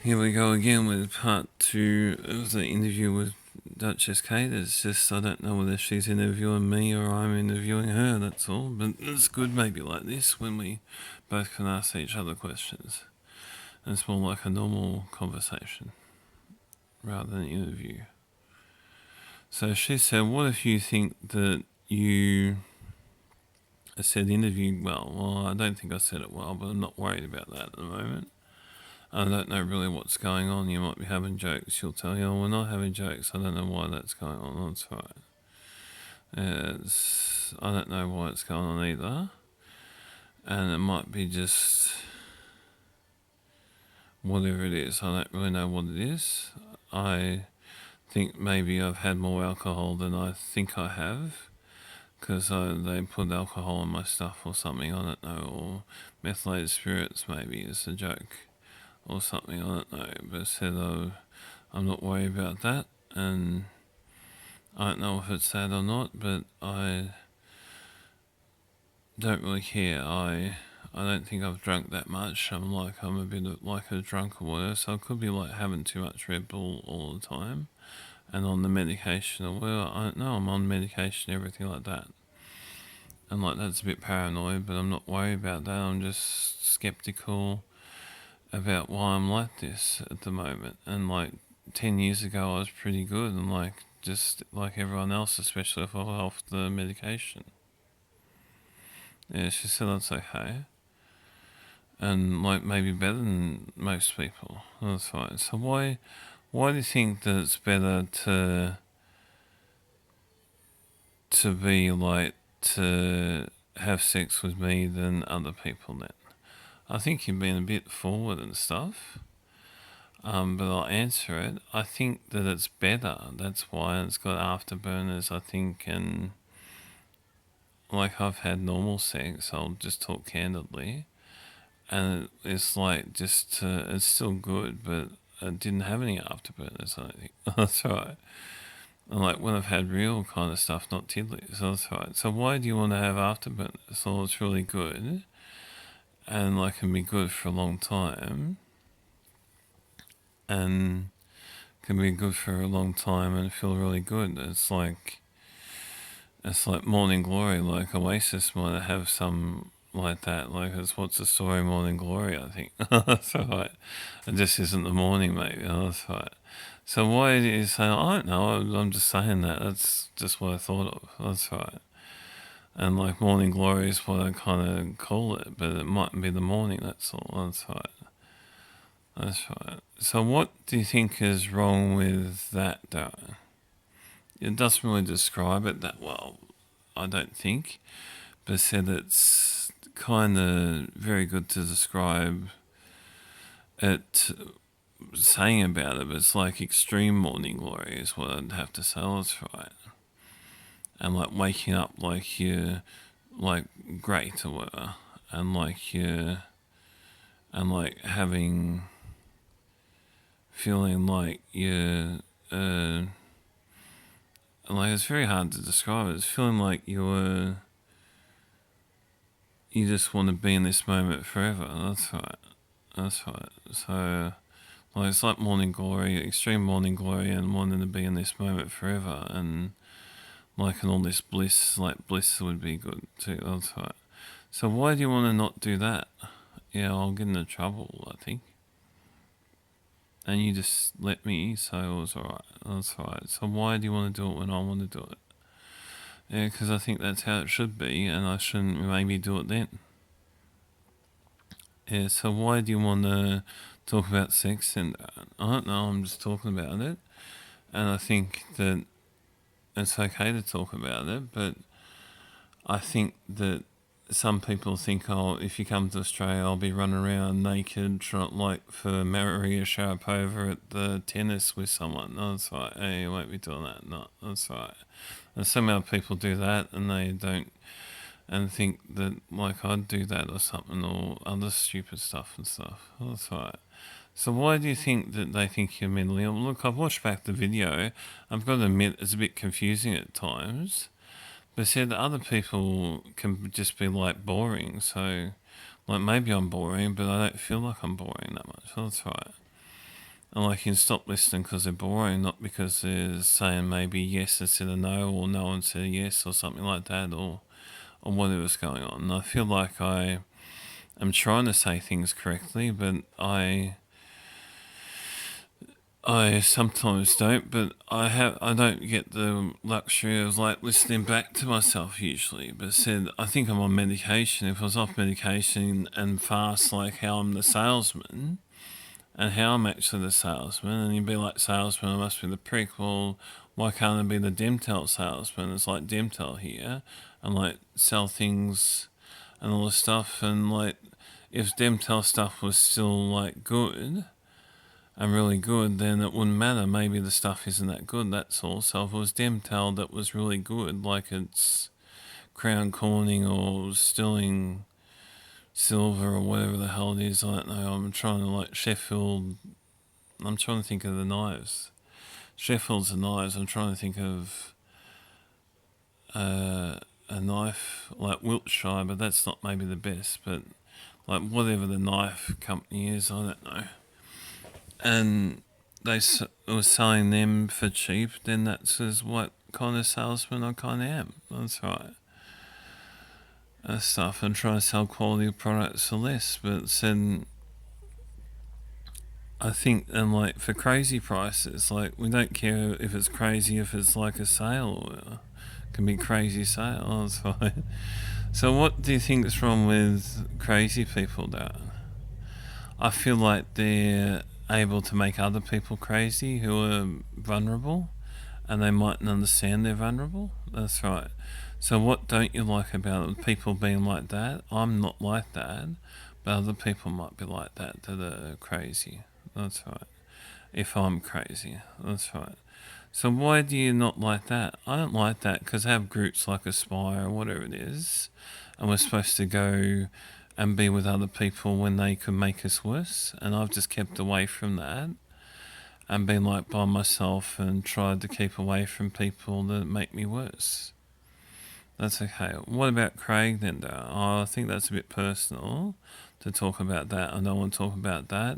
Here we go again with part two of the interview with Duchess Kate. It's just I don't know whether she's interviewing me or I'm interviewing her, that's all. But it's good maybe like this when we both can ask each other questions. It's more like a normal conversation rather than an interview. So she said, what if you think that you said interview well? Well, I don't think I said it well, but I'm not worried about that at the moment. I don't know really what's going on. You might be having jokes. She'll tell you, oh, we're not having jokes. I don't know why that's going on. That's right. I don't know why it's going on either. And it might be just whatever it is. I don't really know what it is. I think maybe I've had more alcohol than I think I have. Because they put alcohol in my stuff or something. I don't know. Or methylated spirits maybe is a joke. Or something. I don't know. But said, I'm not worried about that. And I don't know if it's sad or not, but I don't really care. I don't think I've drunk that much. I'm a bit of, like a drunk or whatever, so I could be like having too much Red Bull all the time and on the medication or well, I don't know, I'm on medication, everything like that. And like that's a bit paranoid, but I'm not worried about that. I'm just skeptical about why I'm like this at the moment. And like 10 years ago I was pretty good and like just like everyone else, especially if I was off the medication. Yeah, she said that's okay. And like maybe better than most people. That's fine. So why do you think that it's better to be like to have sex with me than other people then? I think you've been a bit forward and stuff. But I'll answer it. I think that it's better. That's why it's got afterburners, I think, and like I've had normal sex. I'll just talk candidly, and it's like it's still good, but it didn't have any afterburners. I think that's right. And like when I've had real kind of stuff, not tiddly, so that's right. So why do you want to have afterburners? Well, it's really good, and like can be good for a long time, and can be good for a long time and feel really good. It's like Morning Glory, like Oasis might have some like that. Like it's what's the story, Morning Glory, I think. That's right. It just isn't the morning, maybe. Oh, that's right. So why do you say, I don't know, I'm just saying that. That's just what I thought of. That's right. And like Morning Glory is what I kind of call it, but it mightn't be the morning, that's all. That's right. That's right. So what do you think is wrong with that, though? It doesn't really describe it that well, I don't think, but said it's kind of very good to describe it, saying about it, but it's like extreme morning glory is what I'd have to say. That's right. And like waking up like you're like great or whatever, and like and like having, feeling like you're, like it's very hard to describe it. It's feeling like you just want to be in this moment forever. That's right. That's right. So, like, it's like morning glory, extreme morning glory, and wanting to be in this moment forever, and like, and all this bliss, like, bliss would be good too. That's right. So, why do you want to not do that? Yeah, I'll get into trouble, I think. And you just let me, so it was alright. That's right. So, why do you want to do it when I want to do it? Yeah, because I think that's how it should be, and I shouldn't maybe do it then. Yeah, so why do you want to talk about sex and I don't know, I'm just talking about it. And I think that it's okay to talk about it, but I think that some people think, oh, if you come to Australia, I'll be running around naked, like for Maria Sharapova at the tennis with someone. No, that's right. Hey, you won't be doing that. No, that's right. And somehow people do that and they don't, and think that like I'd do that or something or other stupid stuff and stuff. Oh, that's right. So why do you think that they think you're mentally ill? Look, I've watched back the video. I've got to admit it's a bit confusing at times. But said other people can just be like boring. So like maybe I'm boring, but I don't feel like I'm boring that much. So that's right. And like you can stop listening because they're boring, not because they're saying maybe yes instead of no, or no instead of yes, or something like that, or whatever's going on. And I feel like I am trying to say things correctly, but I sometimes don't, but I don't get the luxury of like listening back to myself usually. But said I think I'm on medication. If I was off medication and fast, like how I'm the salesman and how I'm actually the salesman, and you'd be like salesman, I must be the prick. Well, why can't I be the Demtel salesman? It's like Demtel here, and like sell things and all this stuff, and like if Demtel stuff was still like good and really good, then it wouldn't matter. Maybe the stuff isn't that good, that's all. So if it was Demtel that was really good, like it's Crown Corning or Stirling Silver or whatever the hell it is, I don't know. I'm trying to like Sheffield. I'm trying to think of the knives. Sheffield's the knives. I'm trying to think of a knife like Wiltshire, but that's not maybe the best. But like whatever the knife company is, I don't know. And was selling them for cheap, then that's as what kind of salesman I kind of am. That's right. And stuff, and try to sell quality products for less. But then I think, and like for crazy prices, like we don't care if it's crazy, if it's like a sale, or it can be crazy sale. Oh, that's fine. So what do you think is wrong with crazy people, though? I feel like they're able to make other people crazy who are vulnerable, and they mightn't understand they're vulnerable. That's right. So what don't you like about people being like that? I'm not like that, but other people might be like that are crazy. That's right. If I'm crazy, that's right. So why do you not like that? I don't like that because I have groups like Aspire or whatever it is, and we're supposed to go and be with other people when they could make us worse, and I've just kept away from that and been like by myself and tried to keep away from people that make me worse. That's okay. What about Craig then, though? Oh, I think that's a bit personal to talk about that. I don't want to talk about that.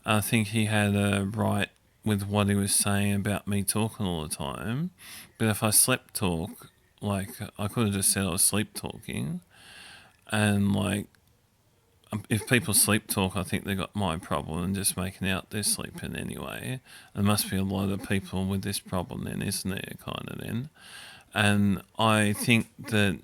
I think he had a right with what he was saying about me talking all the time. But if I slept talk, like I could have just said I was sleep talking, and like if people sleep talk, I think they got my problem and just making out they're sleeping anyway. There must be a lot of people with this problem then, isn't there? Kind of then, and I think that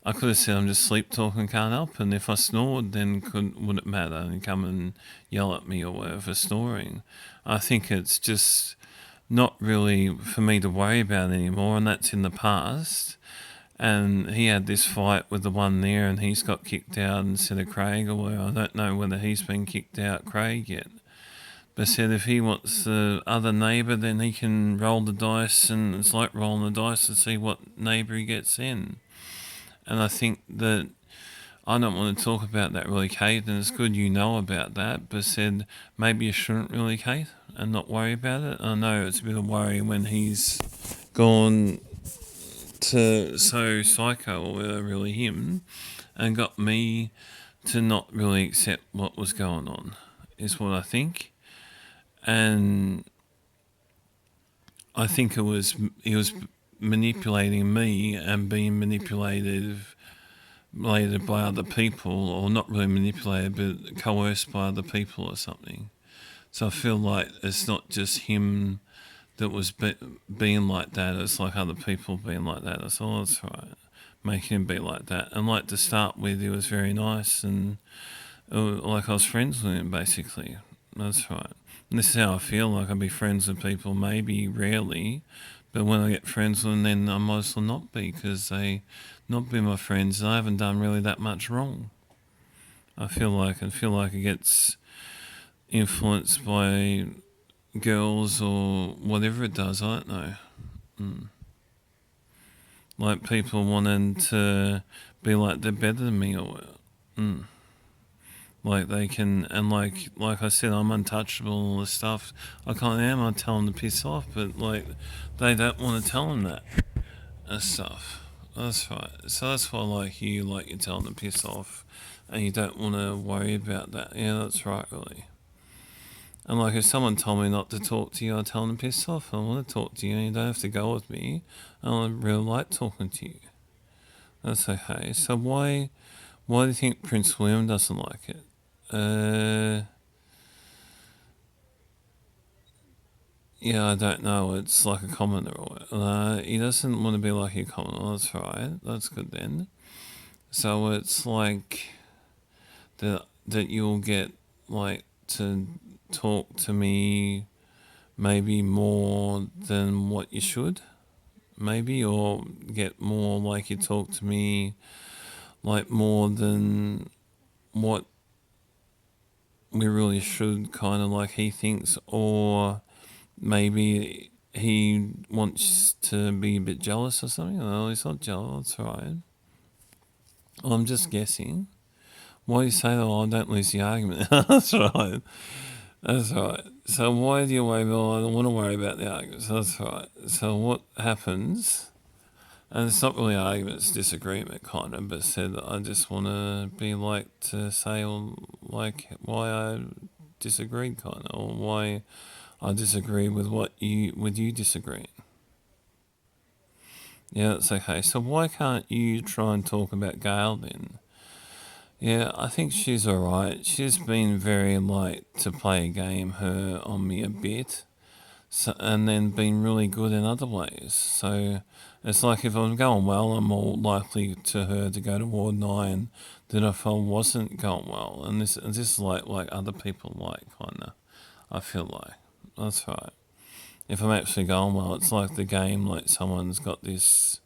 I could have said I'm just sleep talking, can't help, and if I snored, then would it matter and come and yell at me or whatever for snoring? I think it's just not really for me to worry about anymore, and that's in the past. And he had this fight with the one there, and he's got kicked out instead of Craig, or whatever. I don't know whether he's been kicked out, Craig, yet. But said if he wants the other neighbour, then he can roll the dice, and it's like rolling the dice to see what neighbour he gets in. And I think that I don't want to talk about that really, Kate, and it's good you know about that, but said maybe you shouldn't really, Kate, and not worry about it. I know it's a bit of worry when he's gone to so psycho, or really him, and got me to not really accept what was going on, is what I think. And I think he was manipulating me and being manipulated by other people, or not really manipulated, but coerced by other people or something. So I feel like it's not just him that was being like that, it's like other people being like that. That's all, that's right. Making him be like that. And like to start with, he was very nice, and like I was friends with him basically. That's right. And this is how I feel like I'd be friends with people, maybe rarely, but when I get friends with them, then I might as well not be, because they not be my friends, and I haven't done really that much wrong. I feel like it gets influenced by girls or whatever it does. I don't know. Like people wanting to be like they're better than me, or like they can, and like I said, I'm untouchable and all this stuff. I kind of am. I tell them to piss off, but like they don't want to tell them that and stuff. That's right. So that's why I like you tell them to piss off, and you don't want to worry about that. Yeah, that's right, really. And like if someone told me not to talk to you, I'd tell them to piss off. I want to talk to you and you don't have to go with me. I really like talking to you. That's okay. So why do you think Prince William doesn't like it? Yeah, I don't know. It's like a commoner. He doesn't want to be like a commoner. That's right. That's good then. So it's like that you'll get like to talk to me maybe more than what you should, maybe, or get more like you talk to me like more than what we really should, kind of like he thinks, or maybe he wants to be a bit jealous or something. No, he's not jealous. That's right. Well, I'm just guessing. Why do you say that? Oh, don't lose the argument. That's right. That's right. So why do you worry? Well, I don't want to worry about the arguments. That's right. So what happens? And it's not really argument, it's disagreement, kind of. But said I just want to be like to say, well, like why I disagreed, kind of, or why I disagree with you disagreeing. Yeah, that's okay. So why can't you try and talk about Gail then? Yeah, I think she's alright. She's been very like to play a game her on me a bit. So, and then been really good in other ways. So it's like if I'm going well, I'm more likely to her to go to Ward 9 than if I wasn't going well. And this is like other people like, kind of, I feel like. That's right. If I'm actually going well, it's like the game, like someone's got this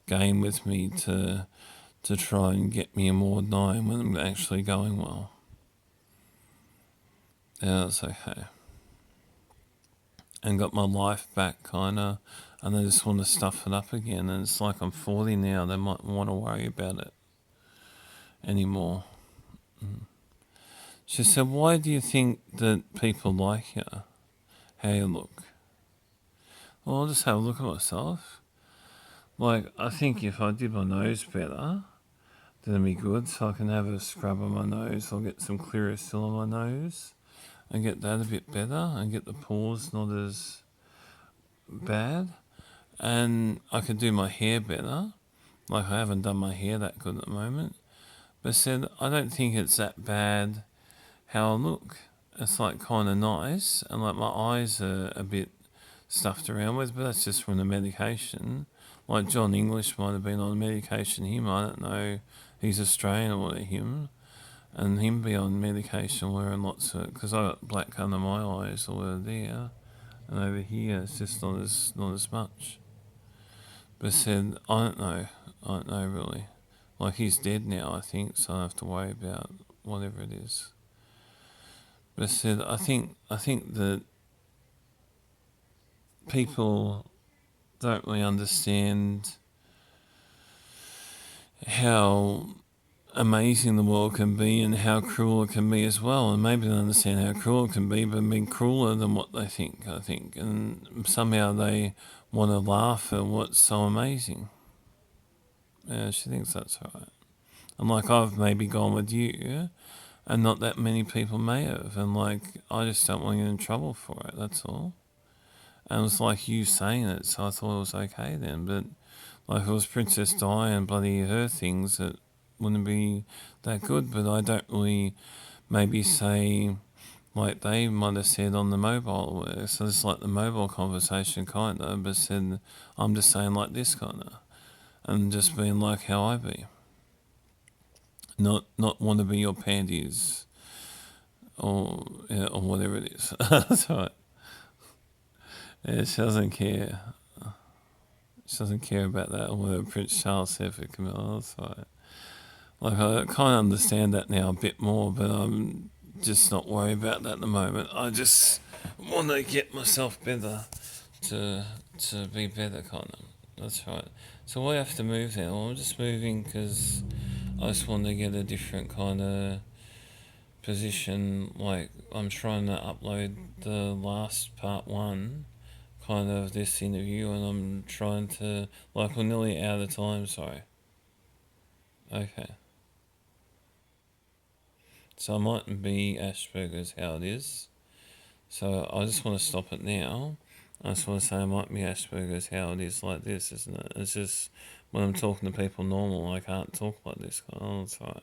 game with me to try and get me in Ward 9 when I'm actually going well. Yeah, that's okay. And got my life back, kind of, and they just want to stuff it up again. And it's like I'm 40 now, they might want to worry about it anymore. She said, why do you think that people like you? How you look? Well, I'll just have a look at myself. Like, I think if I did my nose better, then it'd be good. So I can have a scrub on my nose. I'll get some clearer still on my nose and get that a bit better and get the pores not as bad. And I could do my hair better. Like I haven't done my hair that good at the moment. But said I don't think it's that bad how I look. It's like kind of nice, and like my eyes are a bit stuffed around with, but that's just from the medication. Like John English might have been on medication. Him, I don't know. He's Australian or what, him, and him be on medication wearing lots of, because I got black under my eyes over there, and over here it's just not as much. But said I don't know. I don't know really. Like he's dead now, I think, so I don't have to worry about whatever it is. But I said I think that people don't really understand how amazing the world can be and how cruel it can be as well. And maybe they understand how cruel it can be, but being crueler than what they think, I think. And somehow they want to laugh at what's so amazing. Yeah, she thinks that's right. And like I've maybe gone with you, and not that many people may have. And like I just don't want to get in trouble for it. That's all. And it was like you saying it, so I thought it was okay then. But like if it was Princess Di and bloody her things, it wouldn't be that good. But I don't really maybe say like they might have said on the mobile. So it's like the mobile conversation kind of, but said I'm just saying like this kind of, and just being like how I be. Not want to be your panties or or whatever it is. That's right. Yeah, she doesn't care. She doesn't care about that or whatever Prince Charles said for Camilla. That's right. Like I kind of understand that now a bit more, but I'm just not worried about that at the moment. I just want to get myself better to be better, kind of. That's right. So I have to move now. I'm just moving because I just want to get a different kind of position. Like I'm trying to upload the last part one, kind of this interview, and I'm trying to like we're nearly out of time. Sorry. Okay. So I mightn't be Asperger's how it is. So I just want to stop it now. I just want to say it might be Asperger's how it is like this, isn't it? It's just when I'm talking to people normal, I can't talk like this. Oh, that's right.